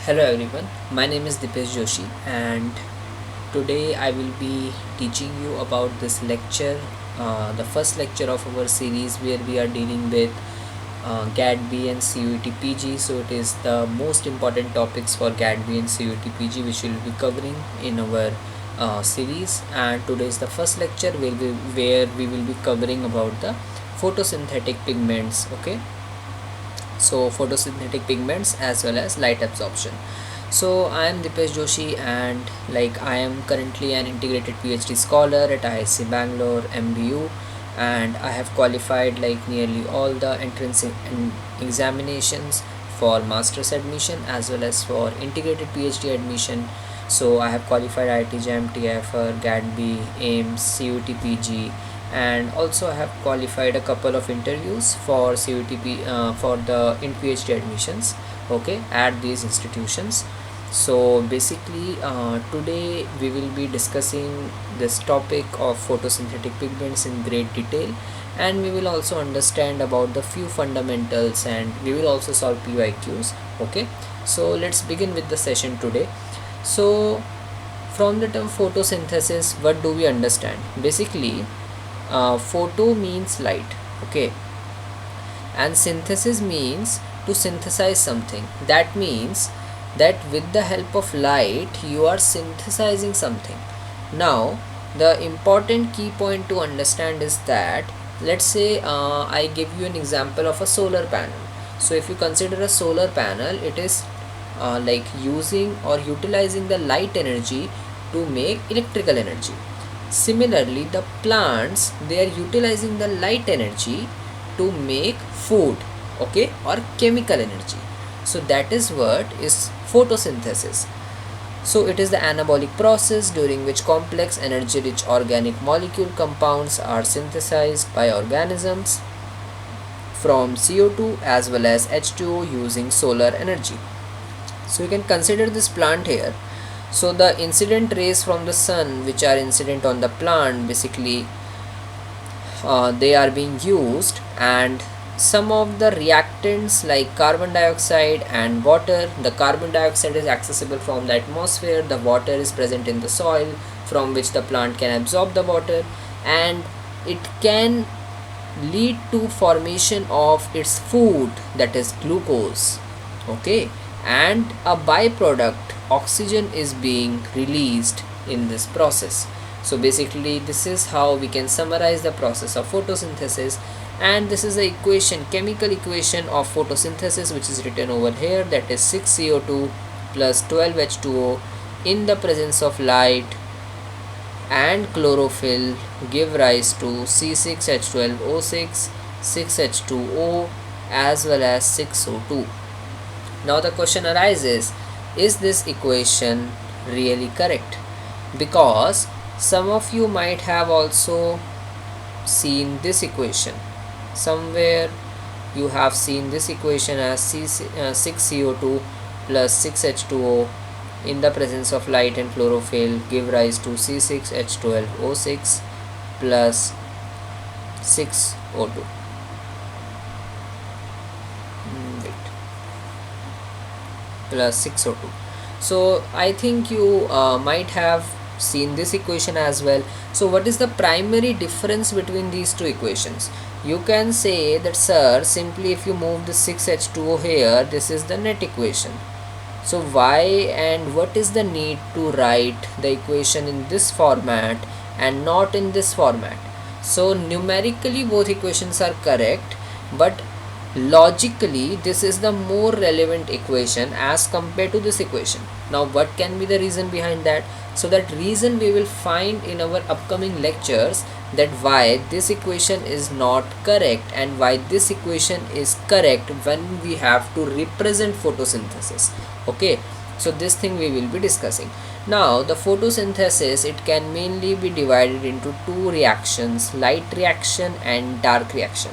Hello everyone, my name is Dipesh Joshi and today I will be teaching you about this lecture, the first lecture of our series where we are dealing with GAT-B and CUET-PG. So it is the most important topics for GAT-B and CUET-PG which we will be covering in our series, and today is the first lecture where we will be covering about the photosynthetic pigments. Okay, so photosynthetic pigments as well as light absorption. So I am Dipesh Joshi, and I am currently an integrated PhD scholar at IISc Bangalore MBU, and I have qualified nearly all the entrance examinations for master's admission as well as for integrated PhD admission. So I have qualified IIT JAM, TIFR, GAT-B, AIMS, CUET-PG, and also I have qualified a couple of interviews for for the in PhD admissions, okay, at these institutions. So basically today we will be discussing this topic of photosynthetic pigments in great detail, and we will also understand about the few fundamentals, and we will also solve PYQs. Okay, so let's begin with the session today. So from the term photosynthesis, what do we understand? Basically, photo means light, okay, and synthesis means to synthesize something. That means that with the help of light you are synthesizing something. Now the important key point to understand is that, let's say I give you an example of a solar panel. So if you consider a solar panel, it is using or utilizing the light energy to make electrical energy. Similarly, the plants, they are utilizing the light energy to make food, okay, or chemical energy. So that is what is photosynthesis. So it is the anabolic process during which complex energy rich organic molecule compounds are synthesized by organisms from CO2 as well as H2O using solar energy. So you can consider this plant here. So the incident rays from the sun which are incident on the plant, basically they are being used, and some of the reactants like carbon dioxide and water. The carbon dioxide is accessible from the atmosphere, the water is present in the soil from which the plant can absorb the water, and it can lead to formation of its food, that is glucose, okay, and a byproduct oxygen is being released in this process. So basically this is how we can summarize the process of photosynthesis, and this is the equation, chemical equation of photosynthesis, which is written over here, that is 6CO2 plus 12H2O in the presence of light and chlorophyll give rise to C6H12O6, 6H2O as well as 6O2. Now the question arises, is this equation really correct? Because some of you might have also seen this equation. Somewhere you have seen this equation as 6CO2 plus 6H2O in the presence of light and chlorophyll give rise to C6H12O6 plus 6O2. Plus 6O2. So I think you might have seen this equation as well. So what is the primary difference between these two equations? You can say that, sir, simply if you move the 6H2O here, this is the net equation. So why and what is the need to write the equation in this format and not in this format? So numerically both equations are correct, but logically this is the more relevant equation as compared to this equation. Now what can be the reason behind that? So that reason we will find in our upcoming lectures, that why this equation is not correct and why this equation is correct when we have to represent photosynthesis. Okay, so this thing we will be discussing. Now the photosynthesis, it can mainly be divided into two reactions, light reaction and dark reaction.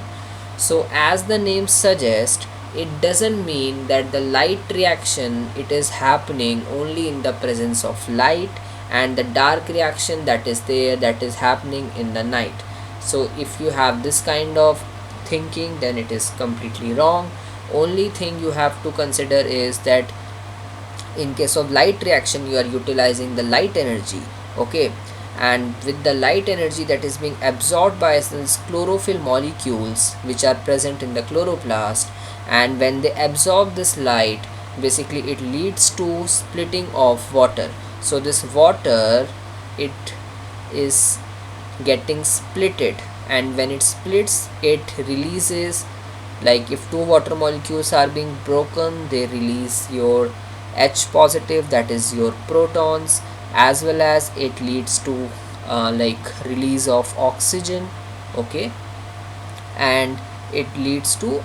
So as the name suggests, it doesn't mean that the light reaction, it is happening only in the presence of light, and the dark reaction that is there, that is happening in the night. So if you have this kind of thinking, then it is completely wrong. Only thing you have to consider is that in case of light reaction, you are utilizing the light energy, okay, and with the light energy that is being absorbed by these chlorophyll molecules which are present in the chloroplast, and when they absorb this light, basically it leads to splitting of water. So this water, it is getting splitted, and when it splits, it releases, like if two water molecules are being broken, they release your H positive, that is your protons, as well as it leads to like release of oxygen, okay, and it leads to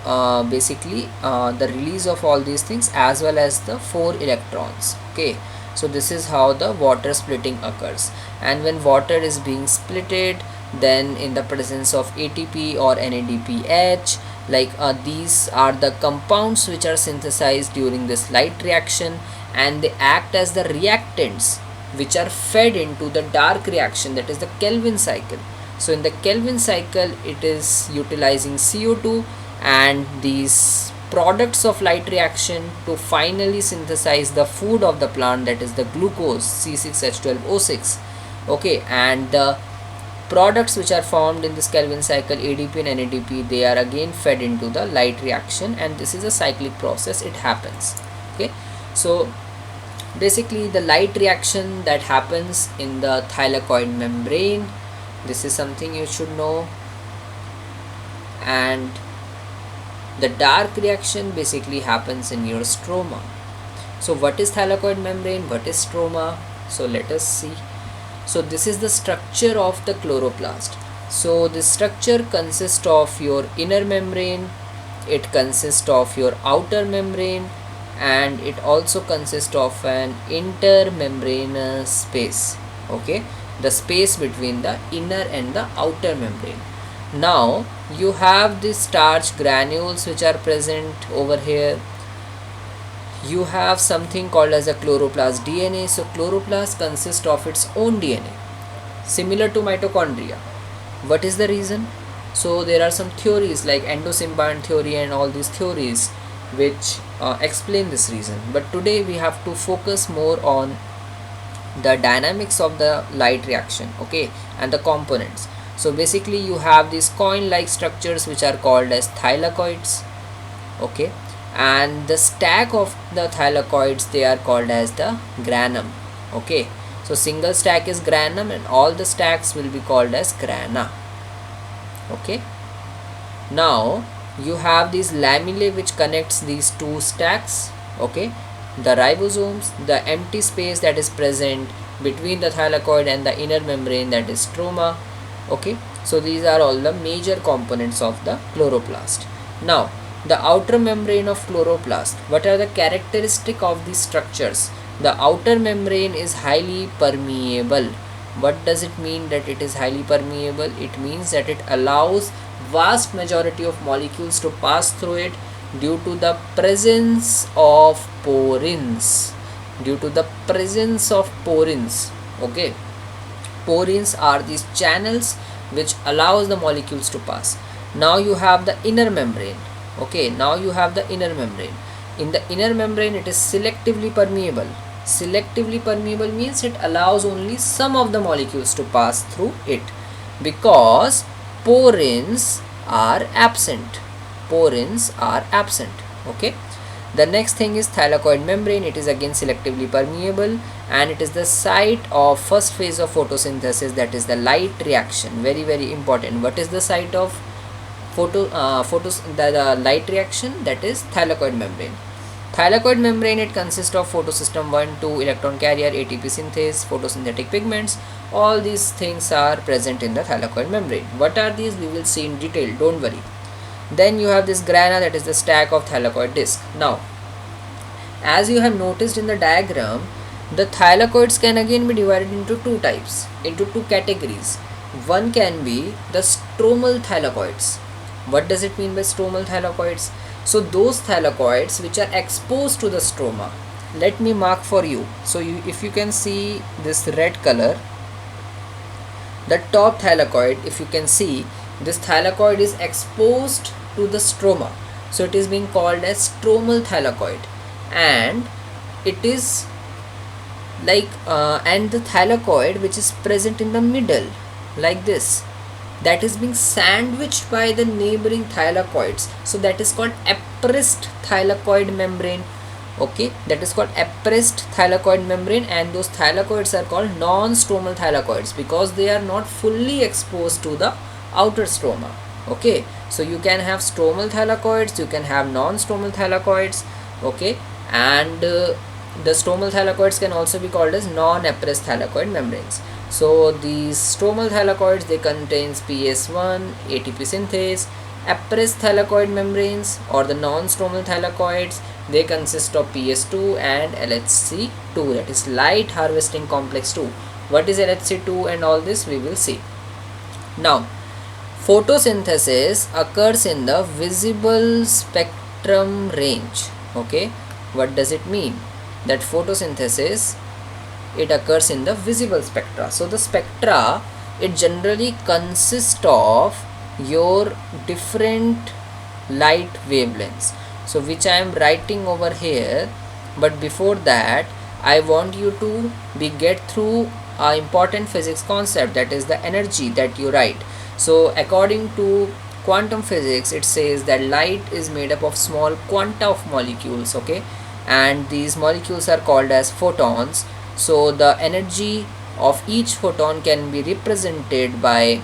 basically the release of all these things as well as the 4 electrons, okay. So this is how the water splitting occurs, and when water is being splitted, then in the presence of ATP or NADPH, like these are the compounds which are synthesized during this light reaction, and they act as the reactants which are fed into the dark reaction, that is the Kelvin cycle. So in the Kelvin cycle, it is utilizing CO2 and these products of light reaction to finally synthesize the food of the plant, that is the glucose C6H12O6, okay, and the products which are formed in this Kelvin cycle, ADP and NADP, they are again fed into the light reaction, and this is a cyclic process, it happens, okay. So basically the light reaction that happens in the thylakoid membrane, this is something you should know, and the dark reaction basically happens in your stroma. So what is thylakoid membrane, what is stroma? So let us see. So this is the structure of the chloroplast. So this structure consists of your inner membrane, it consists of your outer membrane, and it also consists of an intermembranous space, okay, the space between the inner and the outer membrane. Now you have these starch granules which are present over here. You have something called as a chloroplast DNA. So chloroplast consists of its own DNA, similar to mitochondria. What is the reason? So there are some theories like endosymbiont theory and all these theories which explain this reason, but today we have to focus more on the dynamics of the light reaction, okay, and the components. So basically you have these coin like structures which are called as thylakoids, okay, and the stack of the thylakoids, they are called as the granum, okay. So single stack is granum and all the stacks will be called as grana, okay. Now you have these lamellae which connects these two stacks, okay, the ribosomes, the empty space that is present between the thylakoid and the inner membrane, that is stroma, okay. So these are all the major components of the chloroplast. Now the outer membrane of chloroplast, what are the characteristic of these structures? The outer membrane is highly permeable. What does it mean that it is highly permeable? It means that it allows vast majority of molecules to pass through it due to the presence of porins. Due to the presence of porins, okay. Porins are these channels which allows the molecules to pass. Now you have the inner membrane, okay. Now you have the inner membrane. In the inner membrane, it is selectively permeable. Selectively permeable means it allows only some of the molecules to pass through it because porins are absent. Porins are absent, okay. The next thing is thylakoid membrane. It is again selectively permeable and it is the site of first phase of photosynthesis, that is the light reaction. Very very important. What is the site of the light reaction? That is thylakoid membrane. Thylakoid membrane, it consists of photosystem 1, 2, electron carrier, ATP synthase, photosynthetic pigments. All these things are present in the thylakoid membrane. What are these? We will see in detail, don't worry. Then you have this grana, that is the stack of thylakoid disc. Now, as you have noticed in the diagram, the thylakoids can again be divided into two types, into two categories. One can be the stromal thylakoids. What does it mean by stromal thylakoids? So those thylakoids which are exposed to the stroma. Let me mark for you. So if you can see this red color, the top thylakoid, if you can see, this thylakoid is exposed to the stroma, so it is being called as stromal thylakoid. And it is like and the thylakoid which is present in the middle like this, that is being sandwiched by the neighboring thylakoids, so that is called appressed thylakoid membrane. Okay, that is called appressed thylakoid membrane, and those thylakoids are called non-stromal thylakoids because they are not fully exposed to the outer stroma. Okay, so you can have stromal thylakoids, you can have non-stromal thylakoids. Okay, and the stromal thylakoids can also be called as non-appressed thylakoid membranes. So these stromal thylakoids, they contains PS1, ATP synthase. Appressed thylakoid membranes or the non-stromal thylakoids, they consist of PS2 and LHC2, that is light harvesting complex 2. What is LHC2 and all this we will see. Now, photosynthesis occurs in the visible spectrum range. Okay, what does it mean? That photosynthesis, it occurs in the visible spectra. So the spectra, it generally consists of your different light wavelengths, so which I am writing over here. But before that, I want you to get through a important physics concept, that is the energy that you write. So according to quantum physics, it says that light is made up of small quanta of molecules. Okay, and these molecules are called as photons. So the energy of each photon can be represented by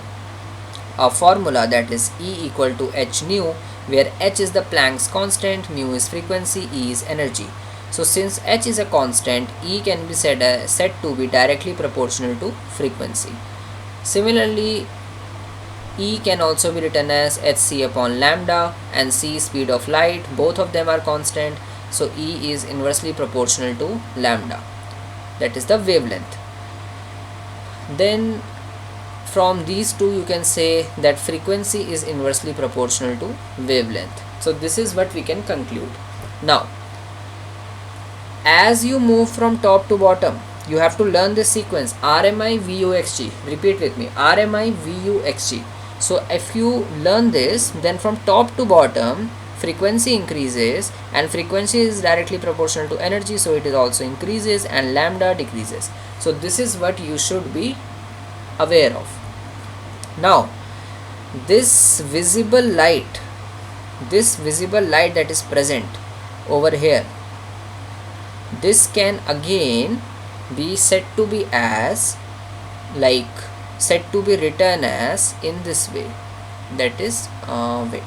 a formula, that is E equal to h nu, where h is the Planck's constant, mu is frequency, E is energy. So since h is a constant, E can be said to be directly proportional to frequency. Similarly, E can also be written as hc upon lambda, and c speed of light, both of them are constant, so E is inversely proportional to lambda, that is the wavelength. Then from these two you can say that frequency is inversely proportional to wavelength. So this is what we can conclude. Now, as you move from top to bottom, you have to learn this sequence RMI VUXG. Repeat with me, RMI VUXG. So if you learn this, then from top to bottom frequency increases, and frequency is directly proportional to energy, so it is also increases, and lambda decreases. So this is what you should be aware of. Now, this visible light that is present over here, this can again be said to be as said to be written as in this way, that is wait,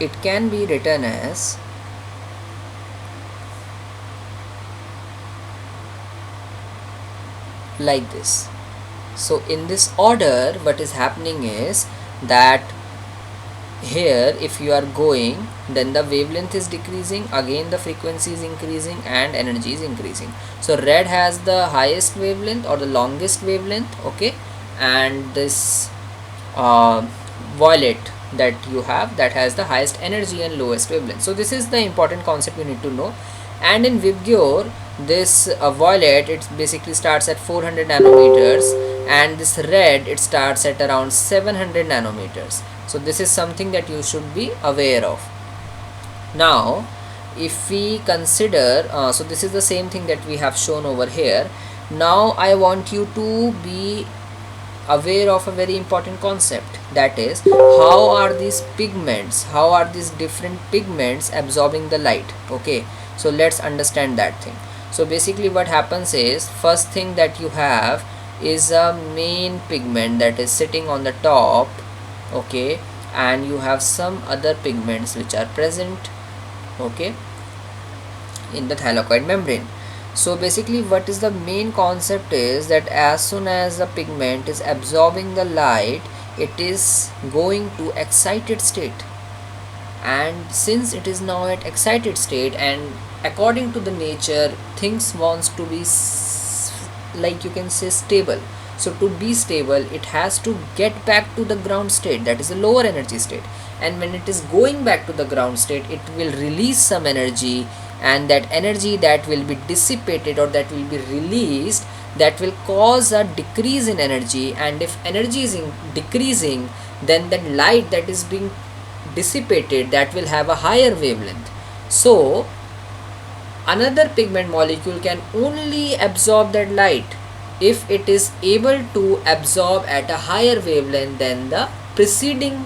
it can be written as like this. So in this order, what is happening is that here if you are going, then the wavelength is decreasing, again the frequency is increasing, and energy is increasing. So red has the highest wavelength or the longest wavelength. Okay, and this violet that you have, that has the highest energy and lowest wavelength. So this is the important concept you need to know. And in Vibgyor, this violet, it basically starts at 400 nanometers, and this red, it starts at around 700 nanometers. So this is something that you should be aware of. Now if we consider so this is the same thing that we have shown over here. Now I want you to be aware of a very important concept, that is how are these different pigments absorbing the light. Okay, so let's understand that thing. So basically what happens is, first thing that you have is a main pigment that is sitting on the top. Okay, and you have some other pigments which are present, okay, in the thylakoid membrane. So basically what is the main concept is that as soon as the pigment is absorbing the light, it is going to excited state, and since it is now at excited state, and according to the nature, things wants to be like you can say stable. So to be stable, it has to get back to the ground state, that is a lower energy state, and when it is going back to the ground state, it will release some energy, and that energy that will be dissipated or that will be released, that will cause a decrease in energy. And if energy is decreasing, then that light that is being dissipated, that will have a higher wavelength. So another pigment molecule can only absorb that light if it is able to absorb at a higher wavelength than the preceding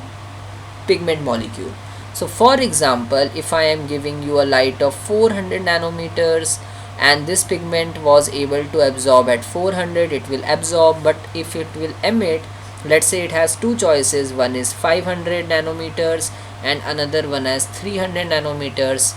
pigment molecule. So for example, if I am giving you a light of 400 nanometers and this pigment was able to absorb at 400, it will absorb. But if it will emit, let's say it has two choices, one is 500 nanometers and another one has 300 nanometers.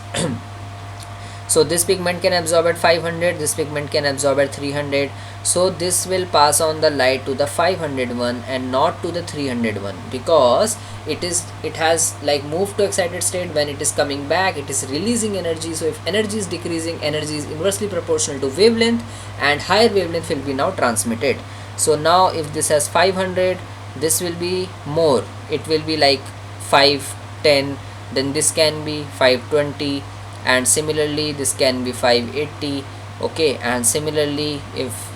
So this pigment can absorb at 500, this pigment can absorb at 300. So this will pass on the light to the 500 one and not to the 300 one, because it has like moved to excited state. When it is coming back, it is releasing energy. So if energy is decreasing, energy is inversely proportional to wavelength, and higher wavelength will be now transmitted. So now if this has 500, this will be more, it will be like 510, then this can be 520, and similarly this can be 580. Okay, and similarly if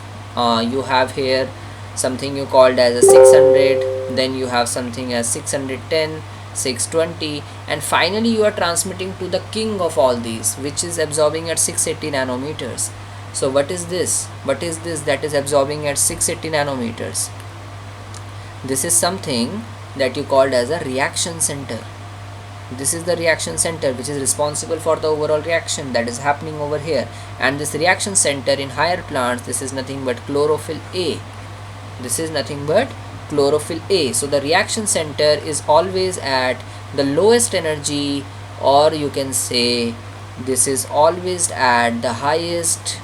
you have here something you called as a 600, then you have something as 610, 620, and finally you are transmitting to the king of all these, which is absorbing at 680 nanometers. So what is this? What is this that is absorbing at 680 nanometers? This is something that you called as a reaction center. This is the reaction center which is responsible for the overall reaction that is happening over here. And this reaction center in higher plants, this is nothing but chlorophyll A. This is nothing but chlorophyll A. So the reaction center is always at the lowest energy, or you can say this is always at the highest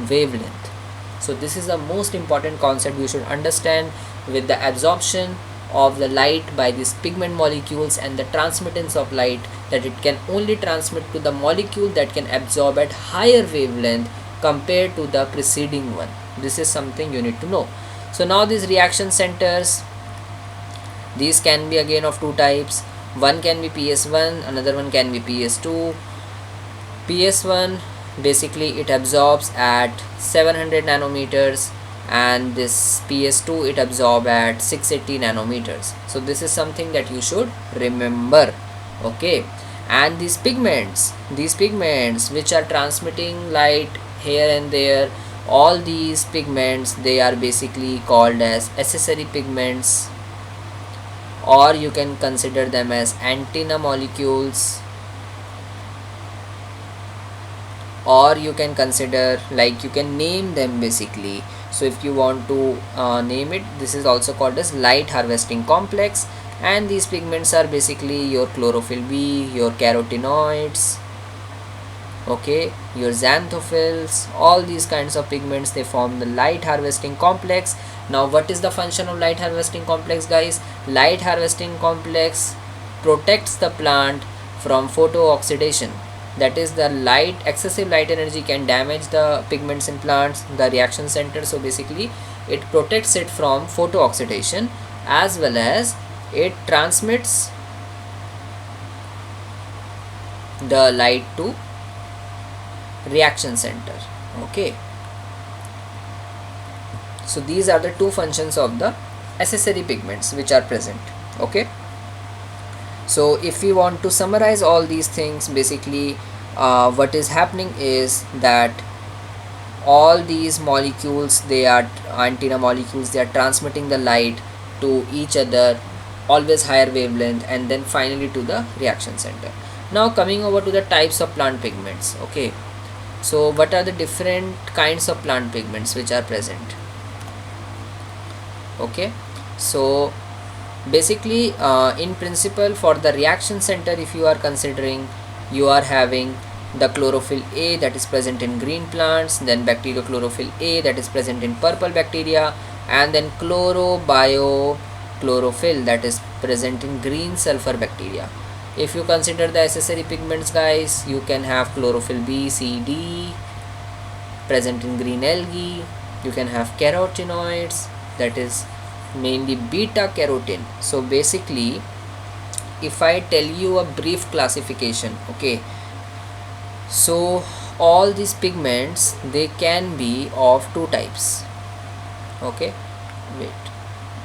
wavelength. So this is the most important concept you should understand with the absorption of the light by these pigment molecules and the transmittance of light, that it can only transmit to the molecule that can absorb at higher wavelength compared to the preceding one. This is something you need to know. So now these reaction centers, these can be again of two types. One can be PS1, another one can be PS2. PS1, basically it absorbs at 700 nanometers, and this PS2 it absorbs at 680 nanometers. So this is something that you should remember. Okay, and these pigments which are transmitting light here and there, all these pigments, they are basically called as accessory pigments, or you can consider them as antenna molecules, or you can consider, like, you can name them basically. So if you want to name it, this is also called as light harvesting complex. And these pigments are basically your chlorophyll B, your carotenoids, okay, your xanthophylls. All these kinds of pigments, they form the light harvesting complex. Now what is the function of light harvesting complex, guys? Light harvesting complex protects the plant from photooxidation. That is, the light, excessive light energy can damage the pigments in plants, the reaction center. So basically it protects it from photooxidation, as well as it transmits the light to reaction center. Okay, so these are the two functions of the accessory pigments which are present. Okay, so if we want to summarize all these things, basically what is happening is that all these molecules, they are antenna molecules, they are transmitting the light to each other, always higher wavelength, and then finally to the reaction center. Now coming over to the types of plant pigments. Okay, so what are the different kinds of plant pigments which are present? Okay, so basically in principle, for the reaction center, if you are considering, you are having the chlorophyll A that is present in green plants, then bacteriochlorophyll A that is present in purple bacteria, and then chlorobiochlorophyll that is present in green sulfur bacteria. If you consider the accessory pigments, guys, you can have chlorophyll B, C, D present in green algae. You can have carotenoids, that is mainly beta carotene. So basically, if I tell you a brief classification, okay, so all these pigments, they can be of two types. Okay, wait,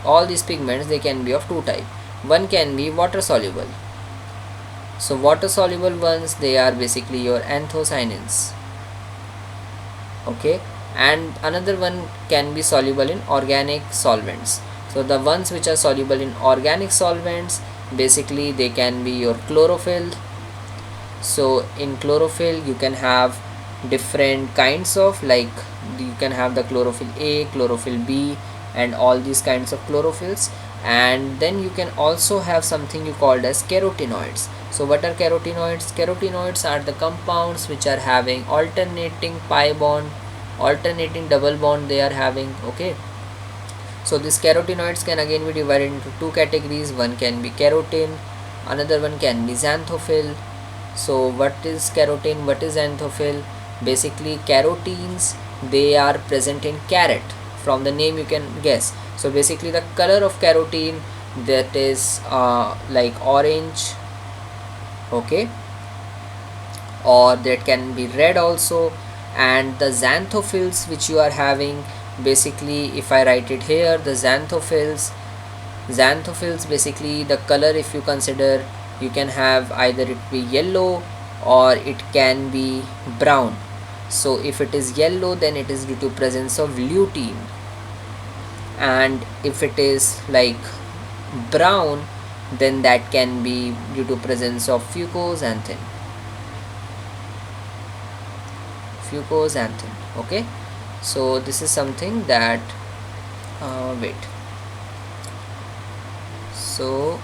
all these pigments, they can be of two types. one can be water soluble. So water soluble ones, they are basically your anthocyanins, okay, and another one can be soluble in organic solvents. So the ones which are soluble in organic solvents, basically they can be your chlorophyll. So in chlorophyll you can have different kinds of, like you can have the chlorophyll A, chlorophyll B, and all these kinds of chlorophylls. And then you can also have something you called as carotenoids. So what are carotenoids? Carotenoids are the compounds which are having alternating pi bond, alternating double bond they are having, okay. So these carotenoids can again be divided into two categories. One can be carotene, another one can be xanthophyll. So what is carotene, what is xanthophyll? Basically carotenes, they are present in carrot. From the name you can guess. So basically the color of carotene, that is like orange, okay, or that can be red also. And the xanthophylls which you are having, basically if I write it here, the xanthophylls basically the color, if you consider, you can have either it be yellow or it can be brown. So if it is yellow, then it is due to presence of lutein, and if it is like brown, then that can be due to presence of phycoxanthin, okay. So this is something that wait, so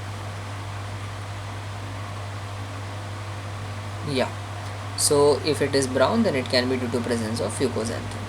yeah, so if it is brown, then it can be due to presence of phycoxanthin.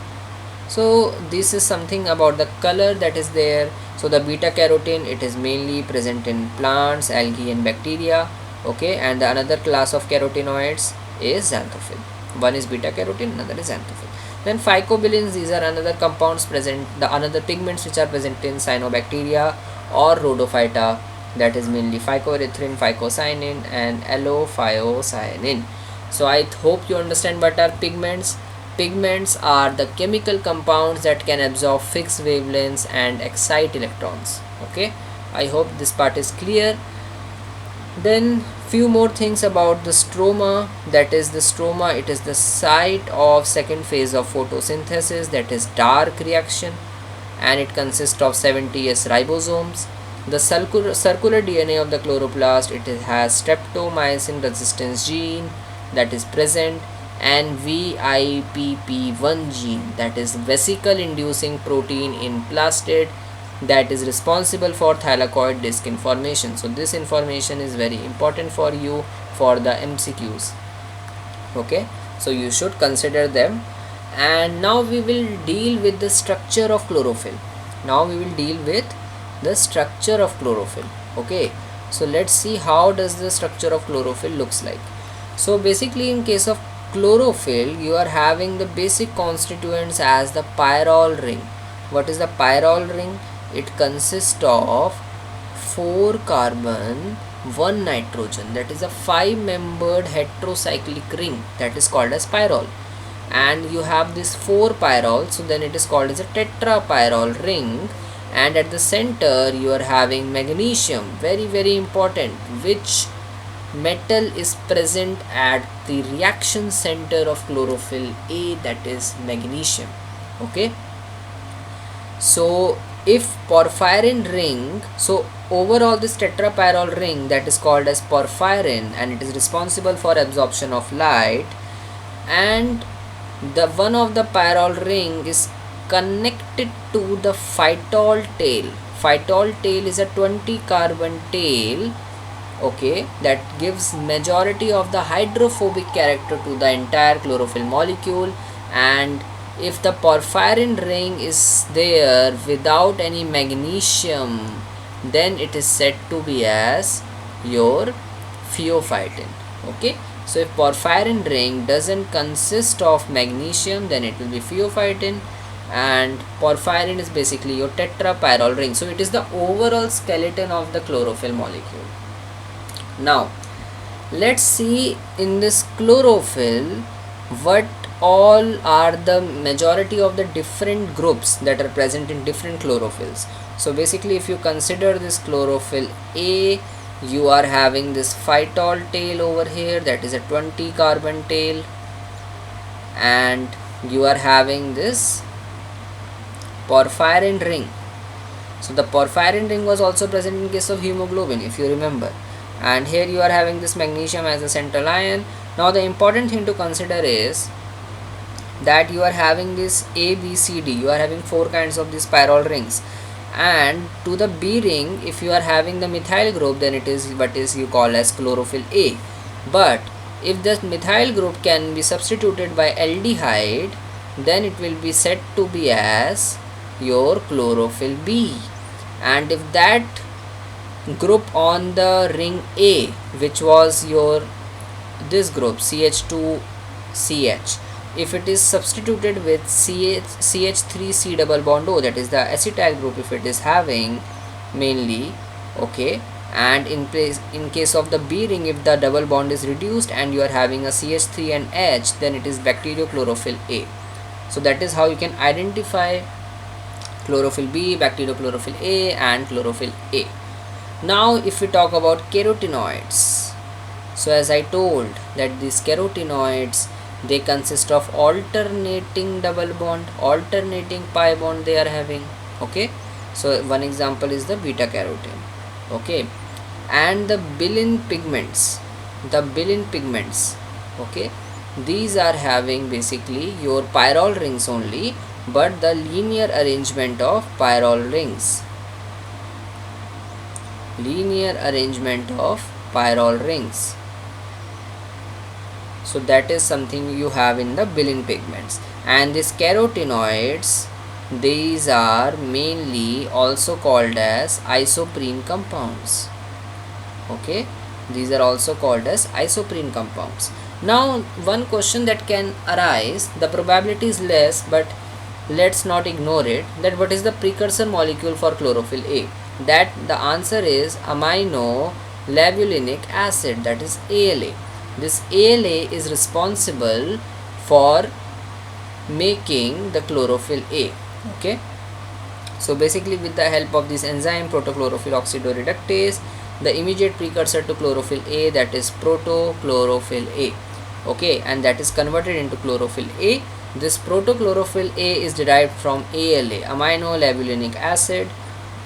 So this is something about the color that is there. So the beta carotene, it is mainly present in plants, algae and bacteria, okay. And the another class of carotenoids is xanthophyll. One is beta carotene, another is xanthophyll. Then phycobilins, these are another compounds present, the another pigments which are present in cyanobacteria or rhodophyta, that is mainly phycoerythrin, phycocyanin and allophycocyanin. So I hope you understand what are pigments. Pigments are the chemical compounds that can absorb fixed wavelengths and excite electrons, okay. I hope this part is clear. Then few more things about the stroma. That is the stroma, it is the site of second phase of photosynthesis, that is dark reaction, and it consists of 70s ribosomes. The circular DNA of the chloroplast, it has streptomycin resistance gene that is present, and VIPP1 gene, that is vesicle inducing protein in plastid, that is responsible for thylakoid disc formation. So this information is very important for you for the MCQs, okay. So you should consider them. And now we will deal with the structure of chlorophyll. Okay. So let's see how does the structure of chlorophyll looks like. So basically in case of chlorophyll, you are having the basic constituents as the pyrrole ring. What is the pyrrole ring? It consists of 4 carbon, 1 nitrogen, that is a 5-membered heterocyclic ring, that is called as pyrrole. And you have this 4 pyrroles, so then it is called as a tetrapyrrole ring. And at the center you are having magnesium, very important. Which metal is present at the reaction center of chlorophyll A? That is magnesium, okay. So if porphyrin ring, so overall this tetrapyrrole ring, that is called as porphyrin, and it is responsible for absorption of light. And the one of the pyrrole ring is connected to the phytol tail. Phytol tail is a 20 carbon tail, okay, that gives majority of the hydrophobic character to the entire chlorophyll molecule. And if the porphyrin ring is there without any magnesium, then it is said to be as your pheophytin, okay. So if porphyrin ring doesn't consist of magnesium, then it will be pheophytin, and porphyrin is basically your tetrapyrrole ring. So it is the overall skeleton of the chlorophyll molecule. Now let's see in this chlorophyll what all are the majority of the different groups that are present in different chlorophylls. So basically, if you consider this chlorophyll A, you are having this phytol tail over here, that is a 20 carbon tail, and you are having this porphyrin ring. So the porphyrin ring was also present in case of hemoglobin, if you remember. And here you are having this magnesium as a central ion. Now the important thing to consider is that you are having this A, B, C, D. You are having 4 kinds of these pyrrole rings. And to the B ring, if you are having the methyl group, then it is what is you call as chlorophyll A. But if the methyl group can be substituted by aldehyde, then it will be said to be as your chlorophyll B. And if that group on the ring A, which was your this group CH2CH, if it is substituted with CH3C double bond O, that is the acetyl group, if it is having mainly, okay, and in case of the B ring, if the double bond is reduced and you are having a CH3 and H, then it is bacteriochlorophyll A. So that is how you can identify chlorophyll B, bacteriochlorophyll A, and chlorophyll A. Now if we talk about carotenoids, so as I told that these carotenoids, they consist of alternating double bond, alternating pi bond they are having, okay. So one example is the beta carotene, okay. And the bilin pigments, okay, these are having basically your pyrrole rings only, but the linear arrangement of pyrrole rings, so that is something you have in the bilin pigments. And these carotenoids, these are mainly also called as isoprene compounds, okay. These are also called as isoprene compounds. Now one question that can arise, the probability is less, but let's not ignore it, that what is the precursor molecule for chlorophyll A? That the answer is amino labulinic acid, that is ALA. This ALA is responsible for making the chlorophyll A, okay. So basically, with the help of this enzyme protochlorophyll oxidoreductase, the immediate precursor to chlorophyll A, that is protochlorophyll A, okay, and that is converted into chlorophyll A. This protochlorophyll A is derived from ALA, amino labulinic acid,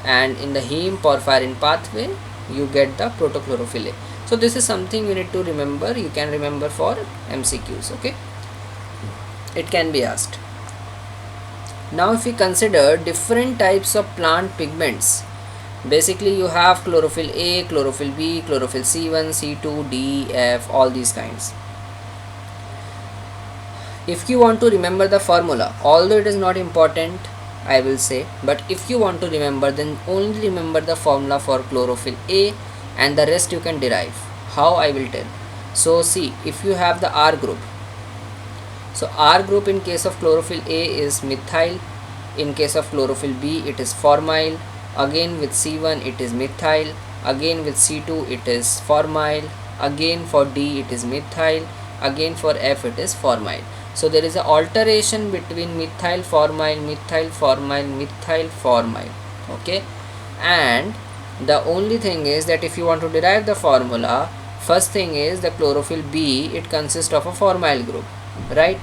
and in the heme porphyrin pathway you get the protochlorophyll A. So this is something you need to remember, you can remember for MCQs, okay, it can be asked. Now if we consider different types of plant pigments, basically you have chlorophyll A, chlorophyll B, chlorophyll C1, C2, D, F, all these kinds. If you want to remember the formula, although it is not important, I will say, but if you want to remember, then only remember the formula for chlorophyll A, and the rest you can derive. How, I will tell. So see, if you have the R group, so R group in case of chlorophyll A is methyl, in case of chlorophyll B it is formyl, again with C1 it is methyl, again with C2 it is formyl, again for D it is methyl, again for F it is formyl. So there is an alteration between methyl formyl, methyl formyl, methyl formyl, okay. And the only thing is that if you want to derive the formula, first thing is the chlorophyll B, it consists of a formyl group, right?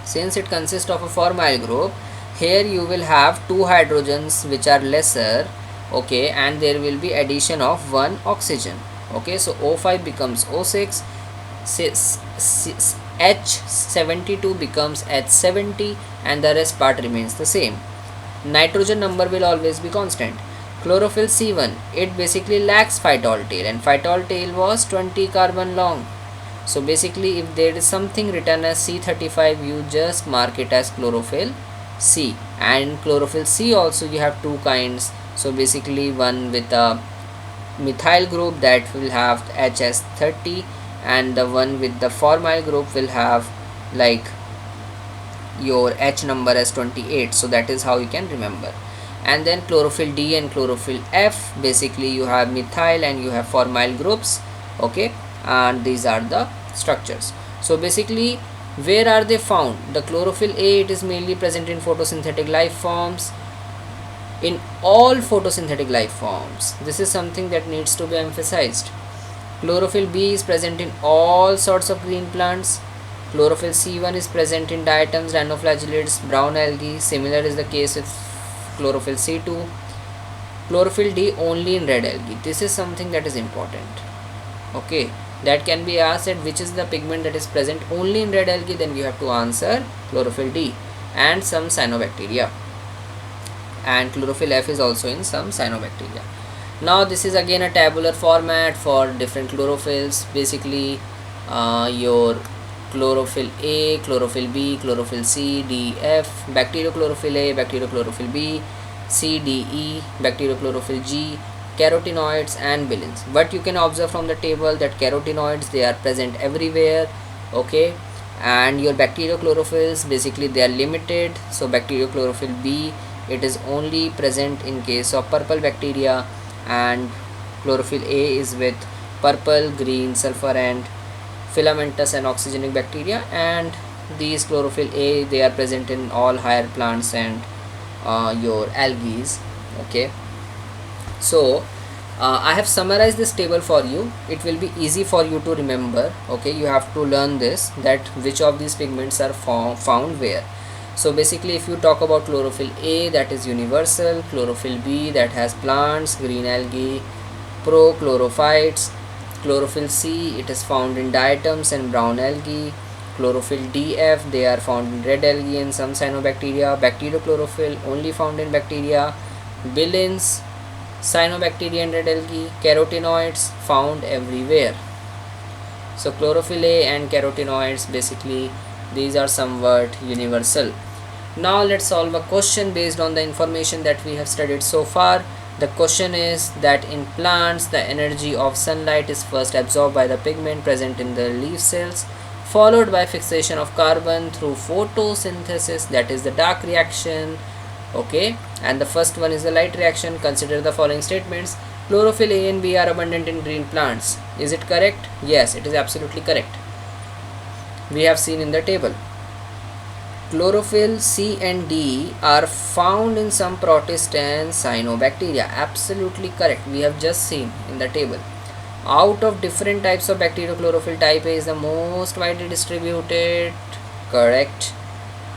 Since it consists of a formyl group, here you will have 2 hydrogens which are lesser, okay, and there will be addition of 1 oxygen, okay. So O5 becomes O6, H72 becomes H70, and the rest part remains the same. Nitrogen number will always be constant. Chlorophyll C1, it basically lacks phytol tail, and phytol tail was 20 carbon long. So basically, if there is something written as C35, you just mark it as chlorophyll C. And chlorophyll C also you have 2 kinds. So basically, one with a methyl group that will have HS30, and the one with the formyl group will have like your H number as 28. So that is how you can remember. And then chlorophyll D and chlorophyll F, basically you have methyl and you have formyl groups, okay, and these are the structures. So basically Where are they found? The chlorophyll A, it is mainly present in photosynthetic life forms, in all photosynthetic life forms. This is something that needs to be emphasized. Chlorophyll B is present in all sorts of green plants. Chlorophyll C1 is present in diatoms, dinoflagellates, brown algae. Similar is the case with chlorophyll C2. Chlorophyll D only in red algae. This is something that is important. Okay, that can be asked at which is the pigment that is present only in red algae, then you have to answer chlorophyll D and some cyanobacteria. And chlorophyll F is also in some cyanobacteria. Now this is again a tabular format for different chlorophylls. Basically your chlorophyll A, chlorophyll B, chlorophyll C, D, F, bacteriochlorophyll A, bacteriochlorophyll B, C, D, E, bacteriochlorophyll G, carotenoids and bilins. But you can observe from the table that carotenoids, they are present everywhere. Okay, and your bacteriochlorophylls, basically they are limited. So bacteriochlorophyll B, it is only present in case of purple bacteria, and chlorophyll A is with purple, green, sulfur and filamentous and oxygenic bacteria, and these chlorophyll A, they are present in all higher plants and your algae. Okay, so I have summarized this table for you. It will be easy for you to remember. Okay, you have to learn this, that which of these pigments are found where. So basically if you talk about chlorophyll A, that is universal. Chlorophyll B, that has plants, green algae, prochlorophytes. Chlorophyll C, it is found in diatoms and brown algae. Chlorophyll DF, they are found in red algae and some cyanobacteria. Bacteriochlorophyll only found in bacteria. Bilins, cyanobacteria and red algae. Carotenoids found everywhere. So chlorophyll A and carotenoids, basically these are somewhat universal. Now let's solve a question based on the information that we have studied so far. The question is that in plants the energy of sunlight is first absorbed by the pigment present in the leaf cells, followed by fixation of carbon through photosynthesis, that is the dark reaction. Okay, and the first one is the light reaction. Consider the following statements. Chlorophyll A and B are abundant in green plants. Is it correct? Yes, it is absolutely correct. We have seen in the table. Chlorophyll C and D are found in some protist and cyanobacteria. Absolutely correct. We have just seen in the table. Out of different types of bacteriochlorophyll, type A is the most widely distributed. Correct.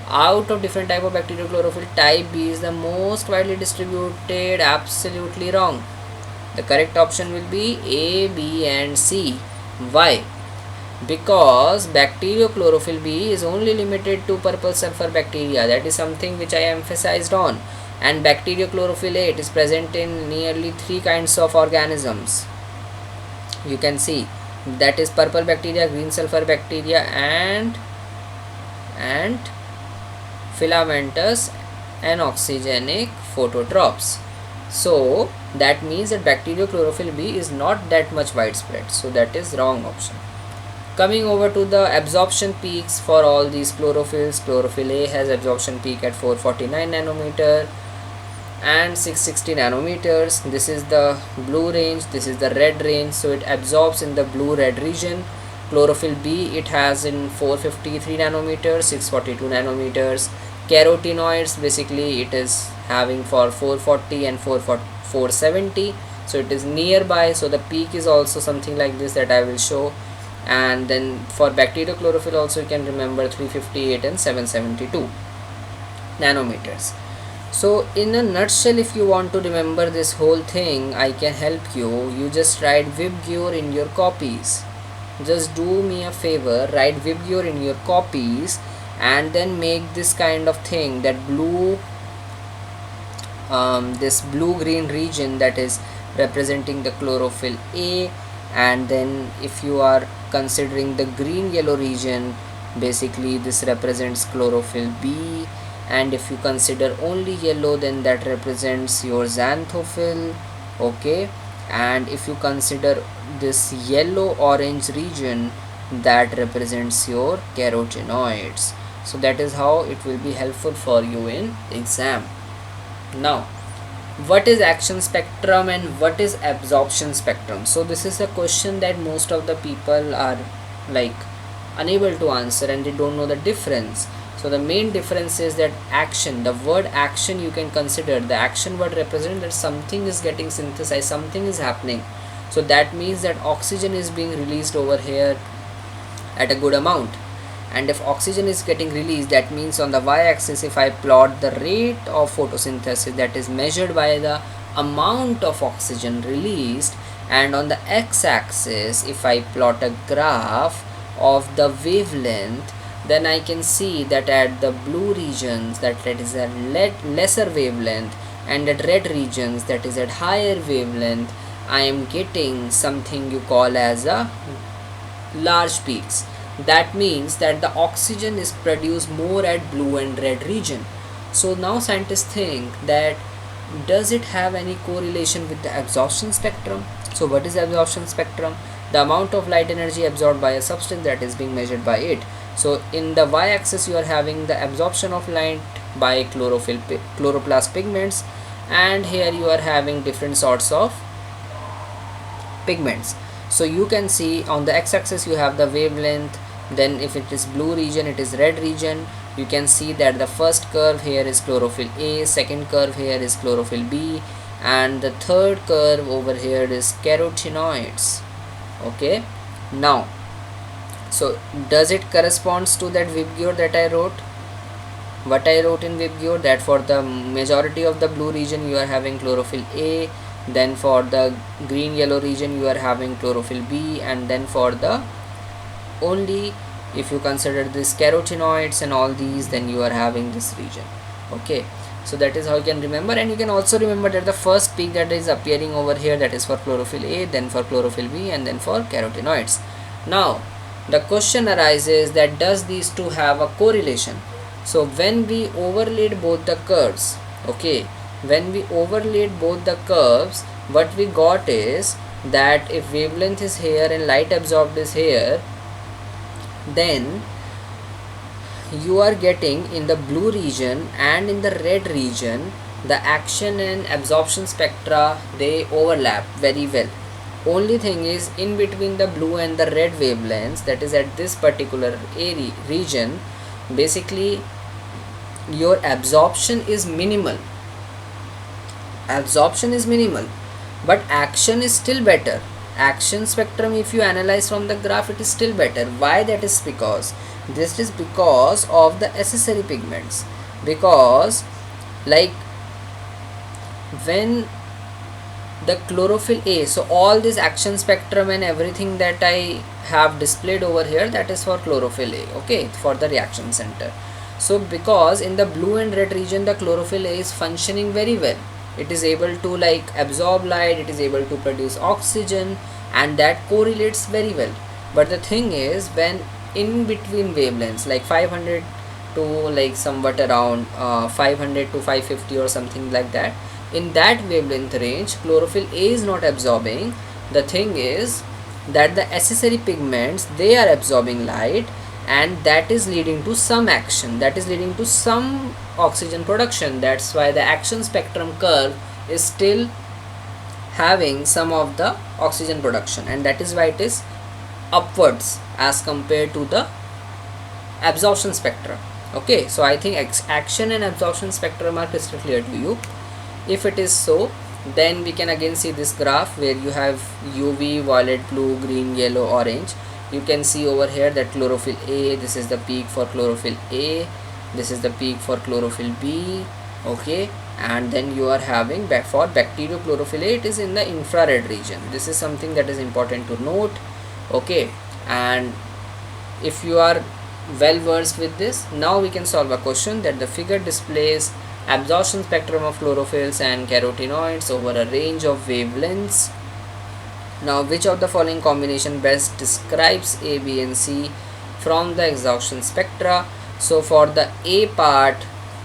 Out of different type of bacteriochlorophyll, type B is the most widely distributed. Absolutely wrong. The correct option will be A, B and C. Why? Because bacteriochlorophyll B is only limited to purple sulfur bacteria. That is something which I emphasized on. And bacteriochlorophyll A, it is present in nearly 3 kinds of organisms. You can see that is purple bacteria, green sulfur bacteria and filamentous and oxygenic phototropes. So that means that bacteriochlorophyll B is not that much widespread. So that is wrong option. Coming over to the absorption peaks for all these chlorophylls. Chlorophyll A has absorption peak at 449 nanometer and 660 nanometers. This is the blue range, this is the red range, so it absorbs in the blue red region. Chlorophyll B, it has in 453 nanometers, 642 nanometers. Carotenoids, basically it is having for 440 and 470, so it is nearby. So the peak is also something like this that I will show. And then for bacteriochlorophyll also you can remember 358 and 772 nanometers. So in a nutshell, if you want to remember this whole thing, I can help you. You just write VibGure in your copies. Just do me a favor, write VibGure in your copies and then make this kind of thing, that blue this blue green region that is representing the chlorophyll A, and then if you are considering the green yellow region, basically this represents chlorophyll B, and if you consider only yellow, then that represents your xanthophyll. Okay, and if you consider this yellow orange region, that represents your carotenoids. So that is how it will be helpful for you in exam. Now, what is action spectrum and what is absorption spectrum? So this is a question that most of the people are like unable to answer and they don't know the difference. So the main difference is that action, the word action, you can consider the action word represent that something is getting synthesized, something is happening. So that means that oxygen is being released over here at a good amount. And if oxygen is getting released, that means on the y-axis, if I plot the rate of photosynthesis, that is measured by the amount of oxygen released, and on the x-axis, if I plot a graph of the wavelength, then I can see that at the blue regions, that is a lesser wavelength, and at red regions, that is at higher wavelength, I am getting something you call as a large peaks. That means that the oxygen is produced more at blue and red region. So now scientists think that does it have any correlation with the absorption spectrum? So what is absorption spectrum? The amount of light energy absorbed by a substance that is being measured by it. So in the y-axis you are having the absorption of light by chloroplast pigments, and here you are having different sorts of pigments. So you can see on the x-axis you have the wavelength, then if it is blue region, it is red region. You can see that the first curve here is chlorophyll A, second curve here is chlorophyll B, and the third curve over here is carotenoids. Okay, now so does it corresponds to that Vibgyor that I wrote? What I wrote in Vibgyor, that for the majority of the blue region you are having chlorophyll A, then for the green yellow region you are having chlorophyll B, and then for the only if you consider this carotenoids and all these, then you are having this region. Okay, so that is how you can remember. And you can also remember that the first peak that is appearing over here, that is for chlorophyll A, then for chlorophyll B, and then for carotenoids. Now the question arises that does these two have a correlation? So when we overlaid both the curves, okay, when we overlaid both the curves, what we got is that if wavelength is here and light absorbed is here, then you are getting in the blue region and in the red region the action and absorption spectra, they overlap very well. Only thing is in between the blue and the red wavelengths, that is at this particular area region, basically your absorption is minimal. Absorption is minimal, but action is still better. Action spectrum, if you analyze from the graph, it is still better. Why? That is because this is because of the accessory pigments. Because like when the chlorophyll A, so all this action spectrum and everything that I have displayed over here, that is for chlorophyll A, okay, for the reaction center. So because in the blue and red region the chlorophyll A is functioning very well, it is able to like absorb light, it is able to produce oxygen, and that correlates very well. But the thing is, when in between wavelengths like 500 to like somewhat around 500 to 550 or something like that, in that wavelength range chlorophyll A is not absorbing. The thing is that the accessory pigments, they are absorbing light, and that is leading to some action, that is leading to some oxygen production. That's why the action spectrum curve is still having some of the oxygen production, and that is why it is upwards as compared to the absorption spectrum. Okay, so I think action and absorption spectrum are crystal clear to you. If it is so, then we can again see this graph where you have UV, violet, blue, green, yellow, orange. You can see over here that chlorophyll A, this is the peak for chlorophyll A, this is the peak for chlorophyll B, okay, and then you are having for bacteriochlorophyll A, it is in the infrared region. This is something that is important to note, okay. And if you are well versed with this, now we can solve a question that the figure displays absorption spectrum of chlorophylls and carotenoids over a range of wavelengths. Now which of the following combination best describes A, B and C from the absorption spectra? So for the A part,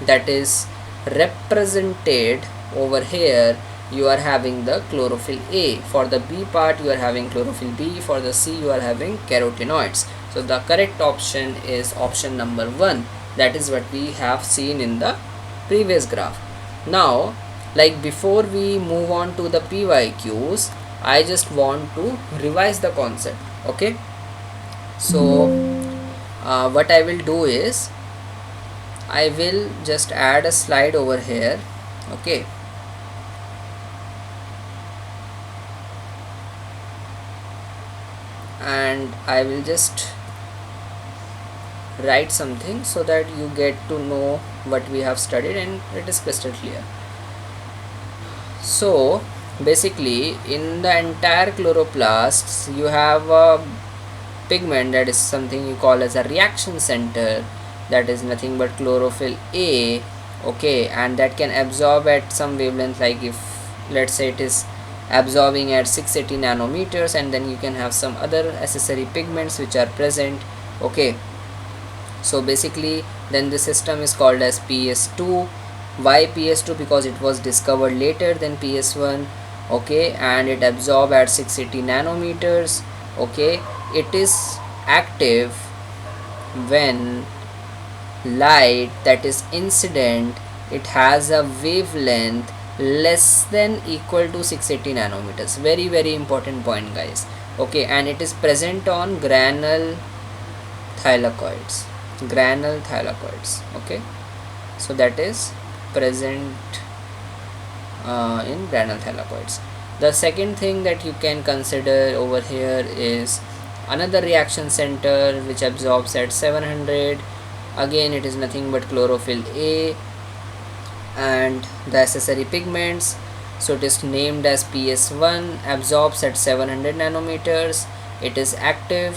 that is represented over here, you are having the chlorophyll A. For the B part you are having chlorophyll B. For the C you are having carotenoids. So the correct option is option number 1. That is what we have seen in the previous graph. Now like before we move on to the PYQs, I just want to revise the concept, okay. So what I will do is I will just add a slide over here. Okay, and I will just write something so that you get to know what we have studied and it is crystal clear. So basically in the entire chloroplasts you have a pigment that is something you call as a reaction center, that is nothing but chlorophyll A. Okay, and that can absorb at some wavelength, like if let's say it is absorbing at 680 nanometers, and then you can have some other accessory pigments which are present. Okay, so basically then the system is called as PS2. Why PS2? Because it was discovered later than PS1. Okay, and it absorbs at 680 nanometers. Okay, it is active when light that is incident, it has a wavelength less than equal to 680 nanometers. Very important point, guys. Okay, and it is present on granule thylakoids. Okay, so that is present in granule thylakoids. The second thing that you can consider over here is another reaction center which absorbs at 700. Again, it is nothing but chlorophyll A and the accessory pigments. So it is named as PS1, absorbs at 700 nanometers. It is active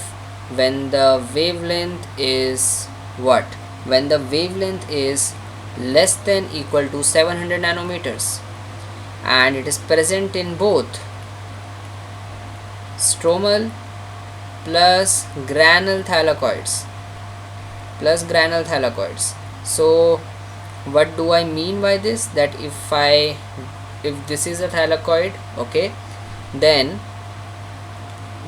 when the wavelength is what? When the wavelength is less than equal to 700 nanometers, and it is present in both stromal plus granule thylakoids. So what do I mean by this? That if this is a thylakoid, okay, then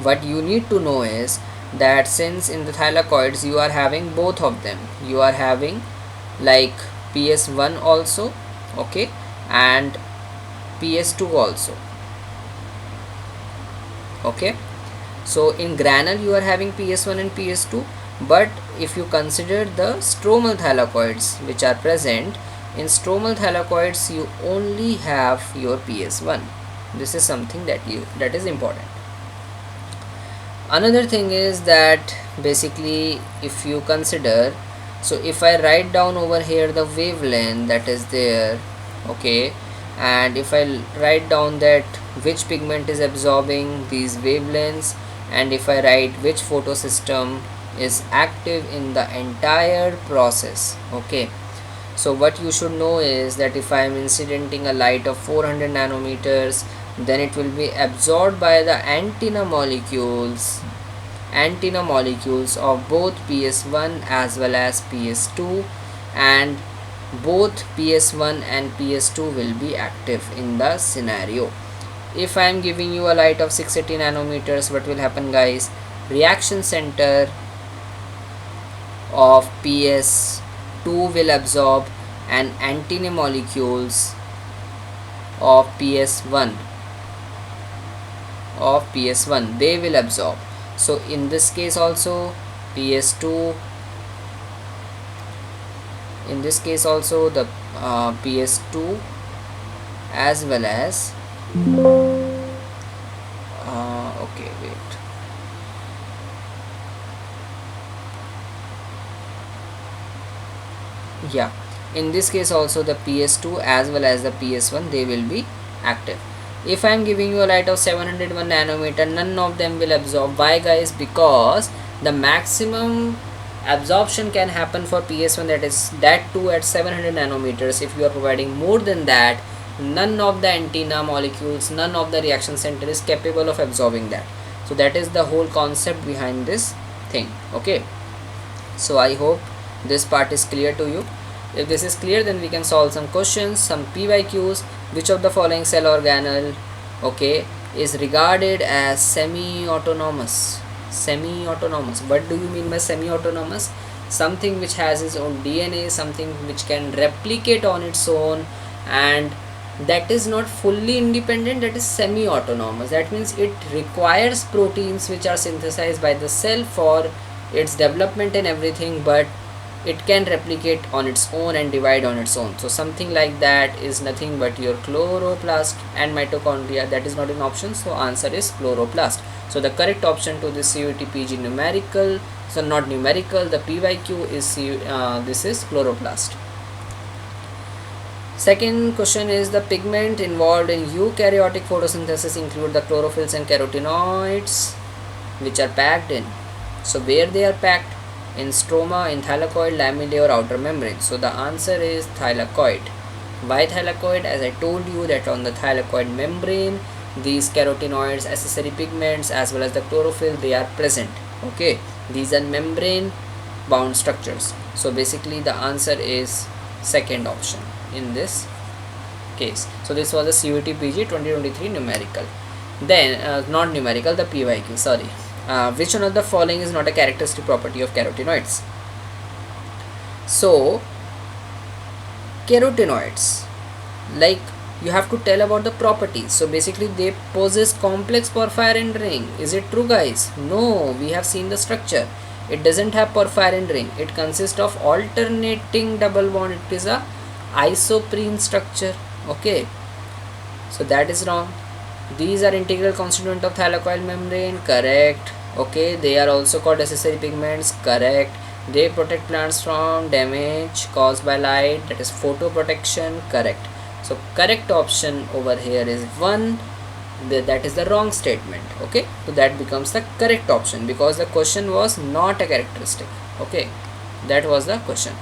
what you need to know is that since in the thylakoids you are having both of them, you are having like PS1 also, okay, and PS2 also. Okay, so in granule you are having PS1 and PS2, but if you consider the stromal thylakoids which are present, in stromal thylakoids you only have your PS1. This is something that is important. Another thing is that basically if you consider, so if I write down over here the wavelength that is there, okay, and if I write down that which pigment is absorbing these wavelengths, and if I write which photosystem is active in the entire process, okay, so what you should know is that if I am incidenting a light of 400 nanometers, then it will be absorbed by the antenna molecules of both PS1 as well as PS2, and both PS1 and PS2 will be active in the scenario. If I am giving you a light of 680 nanometers, what will happen, guys? Reaction center of PS2 will absorb, and antenna molecules of PS1 they will absorb. So in this case also PS2, in this case also the PS2 as well as okay, wait, yeah, in this case also the PS2 as well as the PS1 they will be active. If I am giving you a light of 701 nanometer, none of them will absorb. Why, guys? Because the maximum absorption can happen for PS1, that too at 700 nanometers. If you are providing more than that, none of the antenna molecules, none of the reaction center is capable of absorbing that. So that is the whole concept behind this thing. Okay, so I hope this part is clear to you. If this is clear, then we can solve some questions, some PYQs. Which of the following cell organelle, okay, is regarded as semi-autonomous? What do you mean by semi-autonomous? Something which has its own DNA, something which can replicate on its own, and that is not fully independent, that is semi-autonomous. That means it requires proteins which are synthesized by the cell for its development and everything, but it can replicate on its own and divide on its own. So something like that is nothing but your chloroplast and mitochondria. That is not an option, so answer is chloroplast. So the correct option to this CUET-PG numerical, so not numerical, the PYQ is this is chloroplast. Second question is, the pigment involved in eukaryotic photosynthesis include the chlorophylls and carotenoids, which are packed in. So where they are packed? In stroma, in thylakoid, lamellae or outer membrane. So the answer is thylakoid. Why thylakoid? As I told you that on the thylakoid membrane, these carotenoids, accessory pigments as well as the chlorophyll, they are present. Okay, these are membrane bound structures. So basically the answer is second option in this case. So this was the CUET-PG 2023 numerical. Then not numerical, the PYQ, sorry. Which one of the following is not a characteristic property of carotenoids? So carotenoids, like, you have to tell about the properties. So basically they possess complex porphyrin ring. Is it true, guys? No, we have seen the structure. It doesn't have porphyrin ring. It consists of alternating double bond. It is a isoprene structure. Okay, so that is wrong. These are integral constituent of thylakoid membrane. Correct. Okay, they are also called accessory pigments. Correct. They protect plants from damage caused by light. That is photoprotection. Correct. So correct option over here is 1. That is the wrong statement. Okay, so that becomes the correct option because the question was not a characteristic. Okay, that was the question.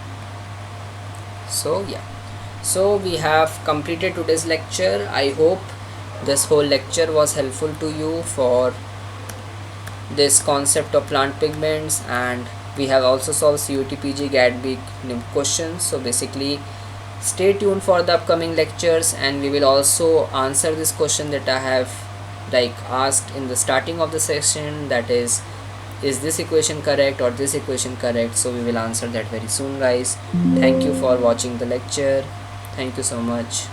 So yeah, so we have completed today's lecture. I hope this whole lecture was helpful to you for this concept of plant pigments, and we have also solved CUET-PG GAT-B questions. So basically stay tuned for the upcoming lectures, and we will also answer this question that I have asked in the starting of the session, that is this equation correct or this equation correct. So we will answer that very soon, guys. Thank you for watching the lecture. Thank you so much.